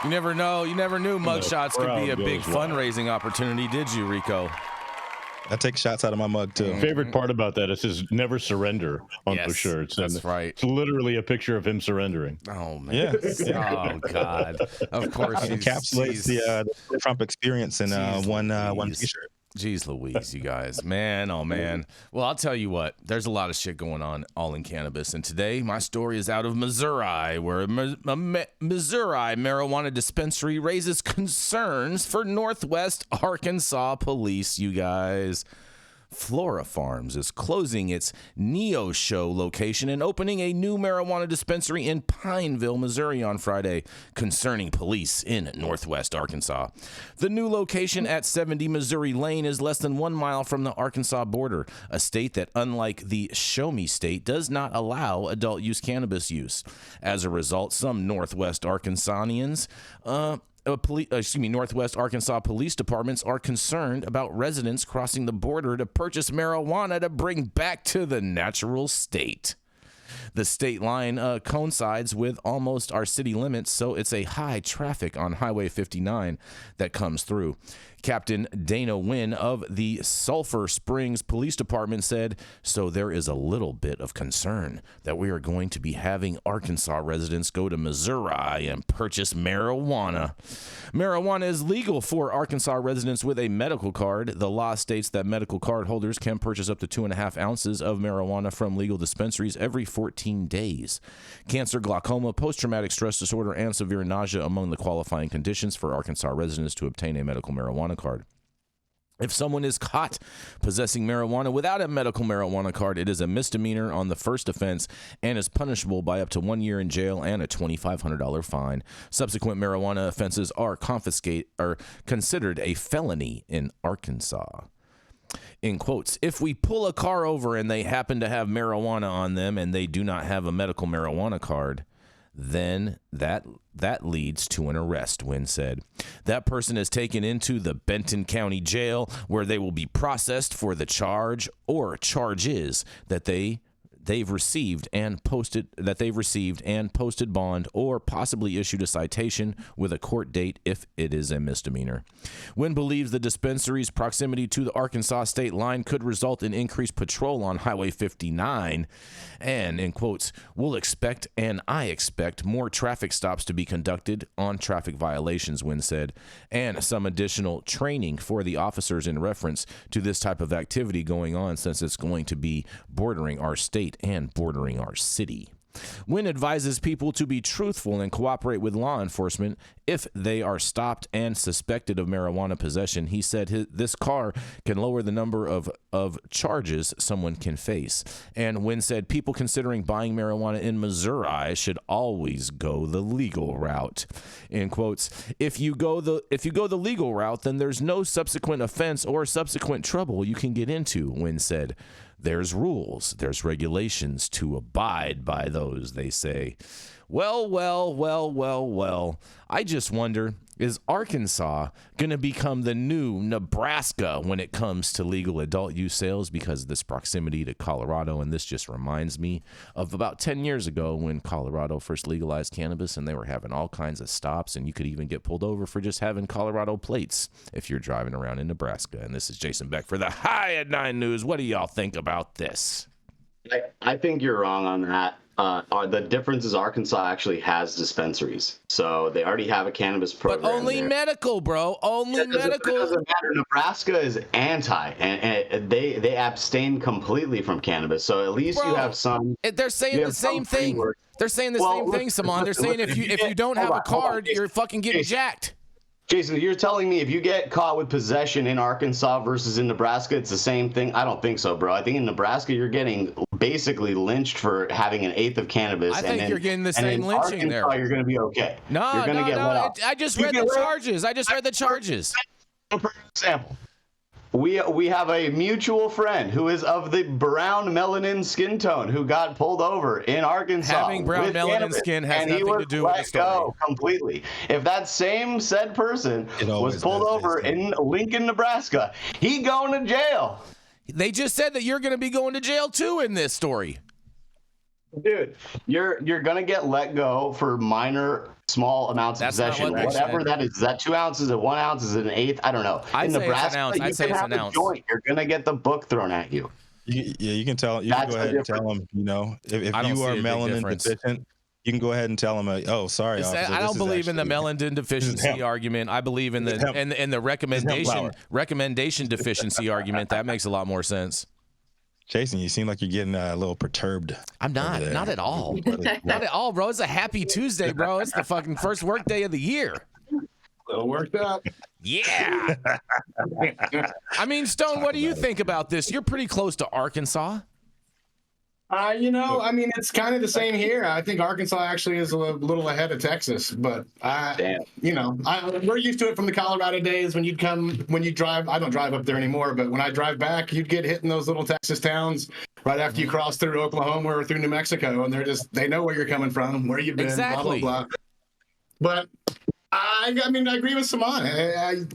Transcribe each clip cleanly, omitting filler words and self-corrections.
You never know. You never knew mugshots could be a big fundraising opportunity, did you, Rico? I take shots out of my mug, too. Favorite part about that is his never surrender on those shirts. That's right. It's literally a picture of him surrendering. Oh, man. Yeah. Oh, God. Of course. It encapsulates the Trump experience in one t-shirt. Jeez Louise, you guys. Man, oh, man. Well, I'll tell you what. There's a lot of shit going on all in cannabis. And today, my story is out of Missouri, where a Missouri marijuana dispensary raises concerns for Northwest Arkansas police, you guys. Flora Farms is closing its Neo Show location and opening a new marijuana dispensary in Pineville, Missouri on Friday, concerning police in Northwest Arkansas. The new location at 70 Missouri Lane is less than 1 mile from the Arkansas border, a state that, unlike the Show Me State, does not allow adult use cannabis use. As a result, some Northwest Arkansanians Northwest Arkansas police departments are concerned about residents crossing the border to purchase marijuana to bring back to the natural state. The state line coincides with almost our city limits, so it's a high traffic on Highway 59 that comes through. Captain Dana Wynn of the Sulphur Springs Police Department said, "So there is a little bit of concern that we are going to be having Arkansas residents go to Missouri and purchase marijuana." Marijuana is legal for Arkansas residents with a medical card. The law states that medical card holders can purchase up to 2.5 ounces of marijuana from legal dispensaries every 14 days. Cancer, glaucoma, post-traumatic stress disorder, and severe nausea among the qualifying conditions for Arkansas residents to obtain a medical marijuana card. If someone is caught possessing marijuana without a medical marijuana card, it is a misdemeanor on the first offense and is punishable by up to 1 year in jail and a $2,500 fine. Subsequent marijuana offenses are considered a felony in Arkansas. In quotes, if we pull a car over and they happen to have marijuana on them and they do not have a medical marijuana card, then that leads to an arrest, Wynn said. That person is taken into the Benton County Jail, where they will be processed for the charge or charges that they've received and posted bond, or possibly issued a citation with a court date if it is a misdemeanor. Wynn believes the dispensary's proximity to the Arkansas state line could result in increased patrol on Highway 59, and, in quotes, I expect more traffic stops to be conducted on traffic violations, Wynn said, and some additional training for the officers in reference to this type of activity going on, since it's going to be bordering our state and bordering our city. Wynn advises people to be truthful and cooperate with law enforcement if they are stopped and suspected of marijuana possession. He said this car can lower the number of charges someone can face. And Wynn said people considering buying marijuana in Missouri should always go the legal route. In quotes, if you go the legal route, then there's no subsequent offense or subsequent trouble you can get into, Wynn said. There's rules, there's regulations to abide by those, they say. Well. I just wonder, is Arkansas going to become the new Nebraska when it comes to legal adult use sales because of this proximity to Colorado? And this just reminds me of about 10 years ago when Colorado first legalized cannabis, and they were having all kinds of stops, and you could even get pulled over for just having Colorado plates if you're driving around in Nebraska. And this is Jason Beck for the High at 9 News. What do y'all think about this? I think you're wrong on that. The difference is Arkansas actually has dispensaries, so they already have a cannabis program. But only there. Medical, bro. Only medical. It doesn't matter. Nebraska is anti, and they abstain completely from cannabis. So at least you have some. They're saying the same thing. They're saying the same thing, Saman. They're saying if you don't have a card, you're fucking getting jacked. Jason, you're telling me if you get caught with possession in Arkansas versus in Nebraska, it's the same thing? I don't think so, bro. I think in Nebraska, you're getting basically lynched for having an eighth of cannabis. I think you're getting the same lynching there. You're going to be okay. No. I just read the charges. For example, we have a mutual friend who is of the brown melanin skin tone who got pulled over in Arkansas. Having brown melanin skin has nothing to do with the story. Go completely. If that same said person was pulled over in Lincoln, Nebraska, he going to jail. They just said that you're going to be going to jail too in this story. Dude, you're going to get let go for minor small amounts of That's not possession. what they Whatever said. that is that 2 ounces? Is it 1 ounce? Is it an eighth? I don't know. I'd In say it's an Nebraska, ounce. you I'd say can it's have an a ounce. joint. You're gonna get the book thrown at you. You can tell. You can That's go the ahead and tell difference. them. You know, if I don't you see are a big melanin difference. deficient, you can go ahead and tell them. Oh, sorry, officer, I this don't is believe in the actually- melanin deficiency hemp. argument. I believe in the This is hemp. and the recommendation flour. deficiency argument. That makes a lot more sense. Jason, you seem like you're getting a little perturbed. I'm not. over there. Not at all. Not at all, bro. It's a happy Tuesday, bro. It's the fucking first work day of the year. It'll work out. Yeah. I mean, Stone, what do you think about this? You're pretty close to Arkansas. You know, I mean, it's kind of the same here. I think Arkansas actually is a little ahead of Texas, but you know, we're used to it from the Colorado days when you drive. I don't drive up there anymore, but when I drive back, you'd get hit in those little Texas towns right after you cross through Oklahoma or through New Mexico, and they know where you're coming from, where you've been, Exactly. blah, blah, blah. But I mean, I agree with Simon.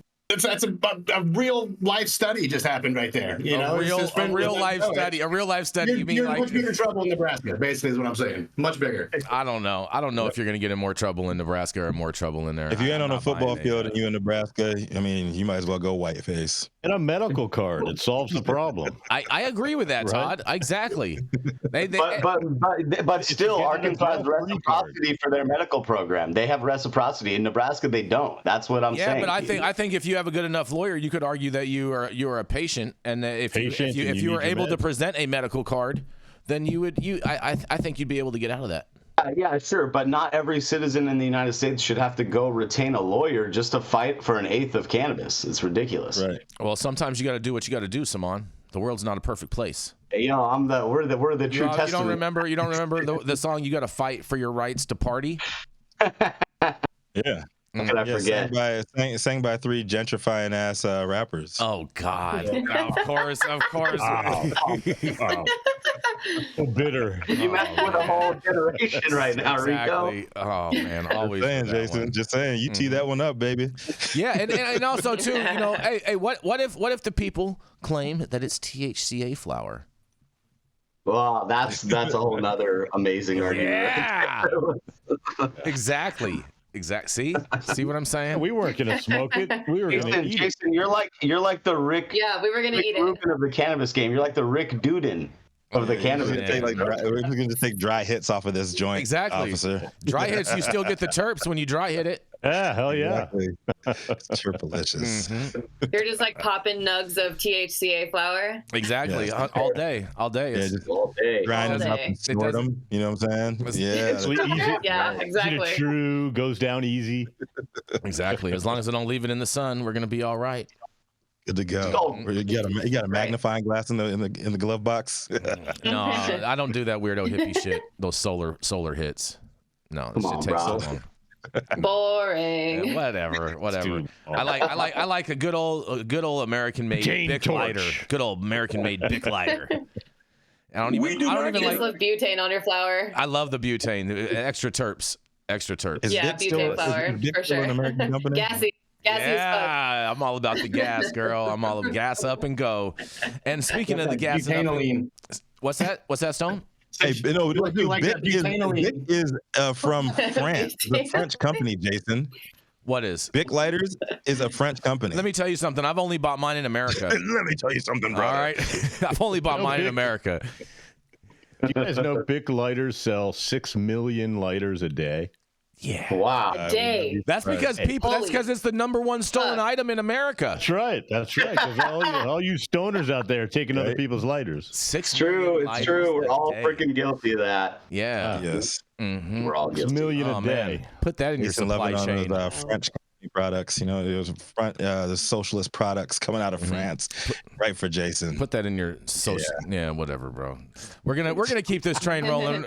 That's a real life study just happened right there. You know, a real life study. A real life study. You mean you're like much bigger trouble in Nebraska? Basically, is what I'm saying. Much bigger. I don't know. I don't know if you're going to get in more trouble in Nebraska or more trouble in there. If you ain't I'm on a not football buying it. field and you in Nebraska, I mean, you might as well go whiteface. And a medical card. It solves the problem. I agree with that, Right? Todd. Exactly. But still, get an Arkansas has adult green card. reciprocity for their medical program. They have reciprocity. In Nebraska, they don't. That's what I'm saying. Yeah, but I think if you have a good enough lawyer, you could argue that you are a patient, and that if you were need able your to meds. present a medical card, then I think you'd be able to get out of that. Yeah, sure, but not every citizen in the United States should have to go retain a lawyer just to fight for an eighth of cannabis. It's ridiculous. Right. Well, sometimes you got to do what you got to do, Simon. The world's not a perfect place. You know, we're the true testament. You don't remember the song? You got to fight for your rights to party. Yeah. How could I forget? Sang by 3 gentrifying ass rappers. Oh God! Of course. So bitter. You messing with a whole generation right now, Rico. Exactly. Oh man, always. Just saying, that Jason. one. Just saying. You tee that one up, baby. Yeah, and also too, you know, hey, what if the people claim that it's THCA flower? Well, that's a whole nother amazing argument. Yeah. Exactly. See what I'm saying? We weren't going to smoke it. We were going to eat it. Jason, you're like the Rick. Yeah, we were gonna Rick eat it. Rubin of the cannabis game. You're like the Rick Duden of the cannabis We're game. going to take dry hits off of this joint, Exactly. officer. Dry hits, you still get the terps when you dry hit it. Yeah, hell yeah. Exactly. It's delicious. You're just like popping nugs of THCA flower. Exactly. Yes. All day. Yeah, It's, just All day. grind them All up day. and snort them. You know what I'm saying? Yeah. So easy, Yeah, easy exactly. to chew, goes down easy. exactly. As long as I don't leave it in the sun, we're gonna be all right. Good to go. Oh, You got a magnifying glass in the glove box. No, I don't do that weirdo hippie shit. Those solar hits. No, this Come shit on, takes so bro. long. Boring. Yeah, whatever. Dude, I like a good old American made Cane Bic torch. lighter. Good old American made Bic lighter. I don't even You like. just love butane on your flower. I love the butane. Extra terps. Is Yeah, Vic butane flower, is Vic for still an sure. American company? Gassy as fuck. Yeah, I'm all about the gas, girl. I'm all of gas up and go. And speaking of the gas, Butanoline. what's that? What's that, Stone? Hey, no, You dude, like Vic that is, butanoline. Vic is from France. It's a French company, Jason. What is? Vic Lighters is a French company. Let me tell you something. I've only bought mine in America. Let me tell you something, All brother. right, I've only bought mine in Vic. America. Do you guys know Bic lighters sell 6 million lighters a day? Yeah. Wow. A day. That's because people. That's because it's the #1 stolen item in America. That's right. That's right. Because all you stoners out there taking other people's lighters. Six. It's true. million It's true. items We're a all day. freaking guilty of that. Yeah. Yes. Mm-hmm. We're all 6 guilty. million Oh a man, day. put that in your He's in love supply on chain. those French company products. You know, it was the socialist products coming out of France, right for Jason. Put that in your social. Yeah, whatever, bro. We're gonna keep this train rolling.